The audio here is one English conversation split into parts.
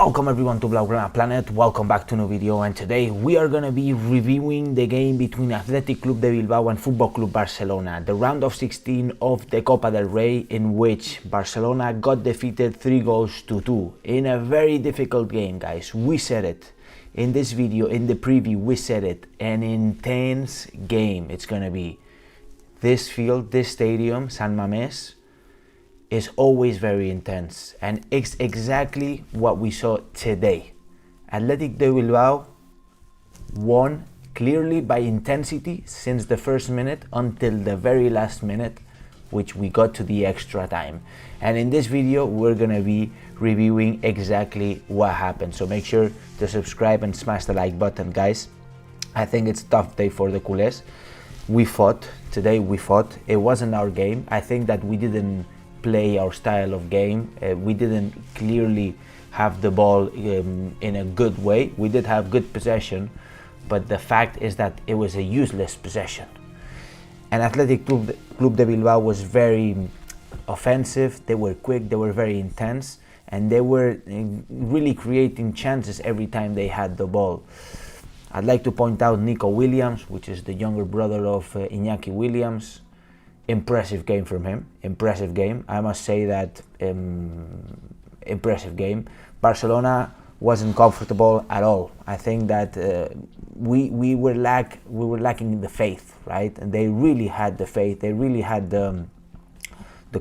Welcome everyone to Blaugrana Planet, welcome back to a new video, and today we are gonna be reviewing the game between Athletic Club de Bilbao and Football Club Barcelona, the round of 16 of the Copa del Rey, in which Barcelona got defeated 3-2 in a very difficult game, guys. We said it in this video, in the preview, we said it, an intense game it's gonna be. This field, this stadium, San Mames, is always very intense, and it's exactly what we saw today. Athletic de Bilbao won clearly by intensity since the first minute until the very last minute, which we got to the extra time. And in this video we're gonna be reviewing exactly what happened, so make sure to subscribe and smash the like button, guys. I think it's a tough day for the Culers. We fought today, it wasn't our game. I think that we didn't play our style of game. We didn't clearly have the ball in a good way. We did have good possession, but the fact is that it was a useless possession. And Athletic Club de Bilbao was very offensive, they were quick, they were very intense, and they were really creating chances every time they had the ball. I'd like to point out Nico Williams, which is the younger brother of Iñaki Williams. Impressive game from him, impressive game. I must say that, impressive game. Barcelona wasn't comfortable at all. I think that we were lacking the faith, right? And they really had the faith, they really had the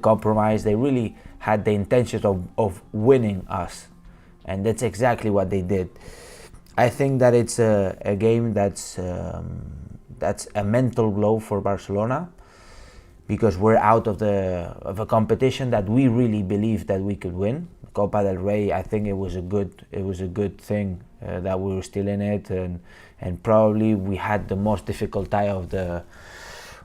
compromise, they really had the intention of winning us. And that's exactly what they did. I think that it's a game that's a mental blow for Barcelona, because we're out of a competition that we really believed that we could win. Copa del Rey, I think it was a good thing that we were still in it, and probably we had the most difficult tie of the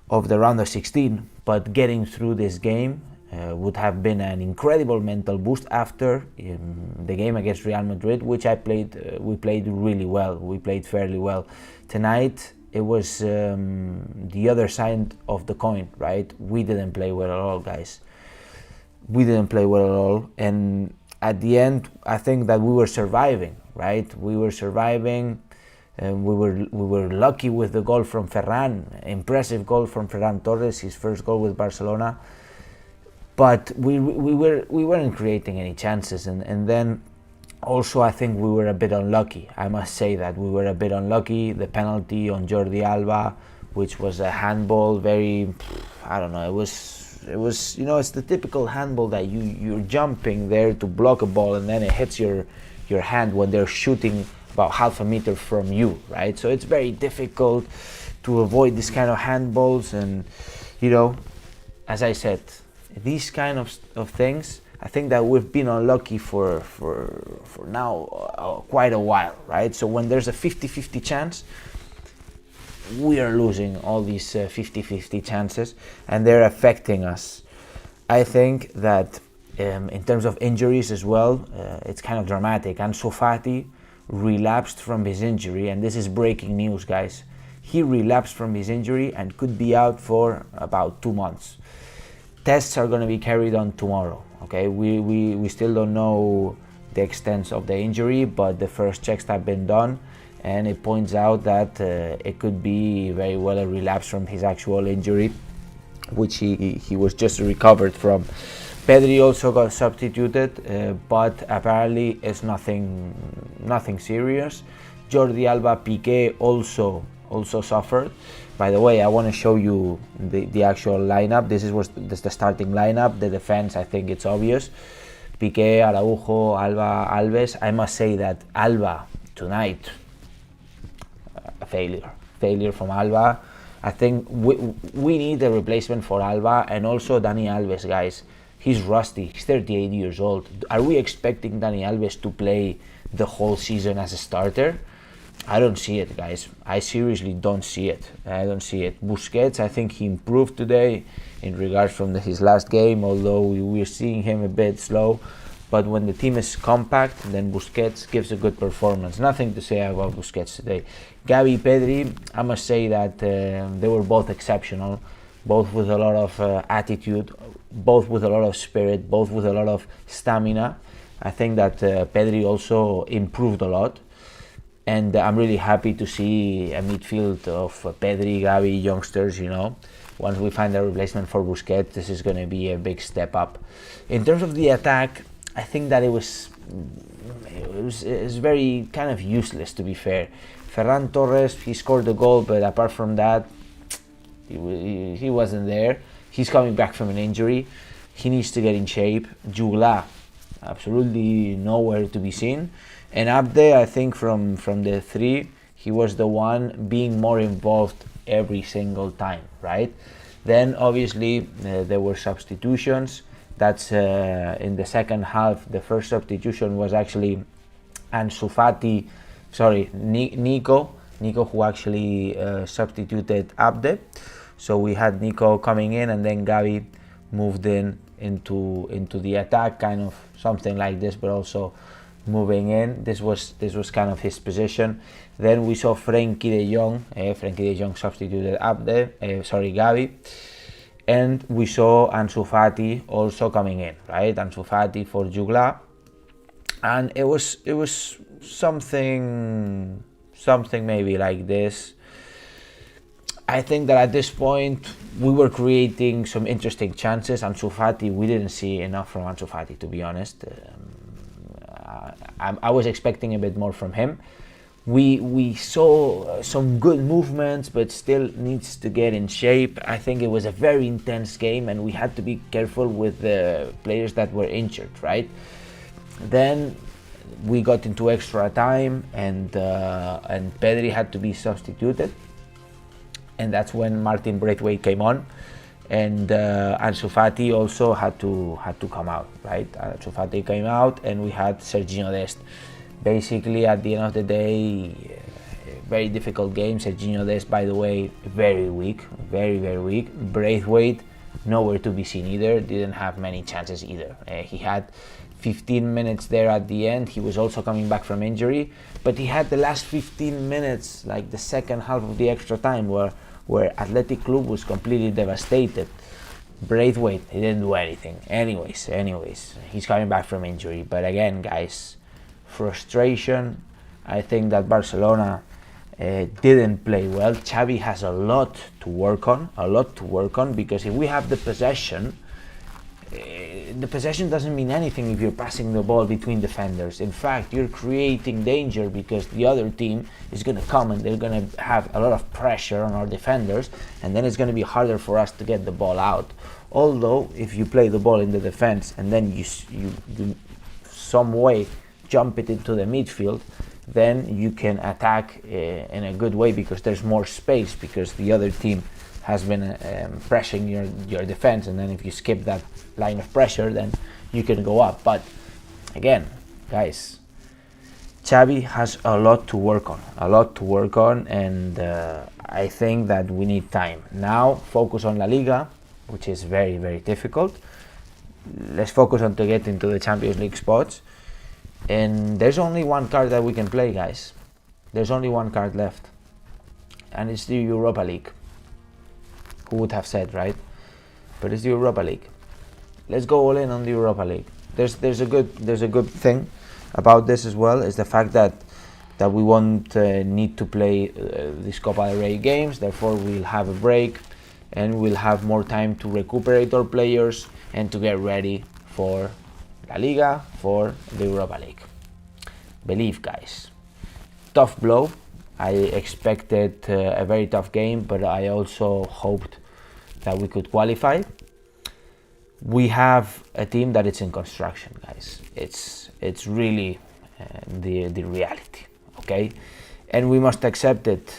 round of 16. But getting through this game would have been an incredible mental boost after the game against Real Madrid, which we played really well. We played fairly well. Tonight it was the other side of the coin, right? We didn't play well at all, guys. We didn't play well at all, and at the end, I think that we were surviving, right? We were surviving, and we were lucky with the goal from Ferran. Impressive goal from Ferran Torres, his first goal with Barcelona. But we weren't creating any chances, and then also, I think we were a bit unlucky. I must say that we were a bit unlucky. The penalty on Jordi Alba, which was a handball, I don't know. It was, you know, it's the typical handball that you're jumping there to block a ball, and then it hits your hand when they're shooting about half a meter from you, right? So it's very difficult to avoid this kind of handballs, and you know, as I said, these kind of things, I think that we've been unlucky for now quite a while, right? So when there's a 50-50 chance, we are losing all these 50-50 chances, and they're affecting us. I think that in terms of injuries as well, it's kind of dramatic. Ansu Fati relapsed from his injury, and this is breaking news, guys. He relapsed from his injury and could be out for about 2 months. Tests are going to be carried on tomorrow. Okay, we still don't know the extent of the injury, but the first checks have been done, and it points out that it could be very well a relapse from his actual injury, which he was just recovered from. Pedri also got substituted, but apparently it's nothing serious. Jordi Alba, Piqué also suffered. By the way, I want to show you the actual lineup. This is the starting lineup. The defense, I think it's obvious. Piqué, Araujo, Alba, Alves. I must say that Alba tonight, a failure from Alba. I think we need a replacement for Alba, and also Dani Alves, guys. He's rusty, he's 38 years old. Are we expecting Dani Alves to play the whole season as a starter? I don't see it, guys. I seriously don't see it. I don't see it. Busquets, I think he improved today in regards from his last game, although we're seeing him a bit slow. But when the team is compact, then Busquets gives a good performance. Nothing to say about Busquets today. Gavi, Pedri, I must say that they were both exceptional, both with a lot of attitude, both with a lot of spirit, both with a lot of stamina. I think that Pedri also improved a lot, and I'm really happy to see a midfield of Pedri, Gavi, youngsters. Once we find a replacement for Busquets, this is going to be a big step up. In terms of the attack, I think that it was very kind of useless, to be fair. Ferran Torres, he scored the goal, but apart from that, he wasn't there. He's coming back from an injury. He needs to get in shape. Jugla, absolutely nowhere to be seen. And Abde, I think from the three, he was the one being more involved every single time, right? Then obviously there were substitutions. That's in the second half. The first substitution was actually Ansu Fati, Nico, who actually substituted Abde. So we had Nico coming in, and then Gavi moved into the attack, kind of something like this, but also moving in. This was kind of his position. Then we saw Frenkie de Jong. Frenkie de Jong substituted Gavi, and we saw Ansu Fati also coming in, right? Ansu Fati for Jugla, and it was something maybe like this. I think that at this point we were creating some interesting chances. Ansu Fati, we didn't see enough from Ansu Fati, to be honest. I was expecting a bit more from him. We saw some good movements, but still needs to get in shape. I think it was a very intense game, and we had to be careful with the players that were injured, right? Then we got into extra time, and Pedri had to be substituted. And that's when Martin Braithwaite came on, and Ansu Fati also had to come out, right? Ansu Fati came out, and we had Serginho Dest. Basically, at the end of the day, very difficult game. Serginho Dest, by the way, very weak, very weak. Braithwaite, nowhere to be seen either. Didn't have many chances either. He had 15 minutes there at the end. He was also coming back from injury, but he had the last 15 minutes, like the second half of the extra time, where Athletic Club was completely devastated. Braithwaite, he didn't do anything. Anyways, he's coming back from injury. But again, guys, frustration. I think that Barcelona didn't play well. Xavi has a lot to work on, because if we have the possession doesn't mean anything if you're passing the ball between defenders. In fact, you're creating danger, because the other team is going to come and they're going to have a lot of pressure on our defenders, and then it's going to be harder for us to get the ball out. Although, if you play the ball in the defense and then you some way jump it into the midfield, then you can attack in a good way, because there's more space, because the other team has been pressuring your defense, and then if you skip that line of pressure, then you can go up. But again, guys, Xavi has a lot to work on, and I think that we need time. Now, focus on La Liga, which is very difficult. Let's focus on to get into the Champions League spots. And there's only one card that we can play, guys. There's only one card left, and it's the Europa League. Who would have said, right? But it's the Europa League. Let's go all in on the Europa League. There's a good thing about this as well, is the fact that we won't need to play these Copa del Rey games. Therefore, we'll have a break, and we'll have more time to recuperate our players and to get ready for La Liga, for the Europa League. Believe, guys. Tough blow. I expected a very tough game, but I also hoped that we could qualify. We have a team that is in construction, guys. It's really the reality, okay? And we must accept it.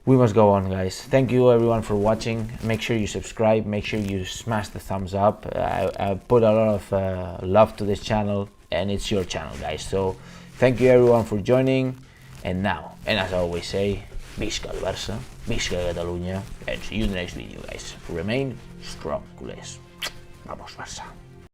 We must go on, guys. Thank you everyone for watching. Make sure you subscribe. Make sure you smash the thumbs up. I put a lot of love to this channel, and it's your channel, guys. So thank you everyone for joining. And as I always say, visca el Barça, visca Catalunya, and see you in the next video, guys. Remain strong, culers. Vamos, Barça.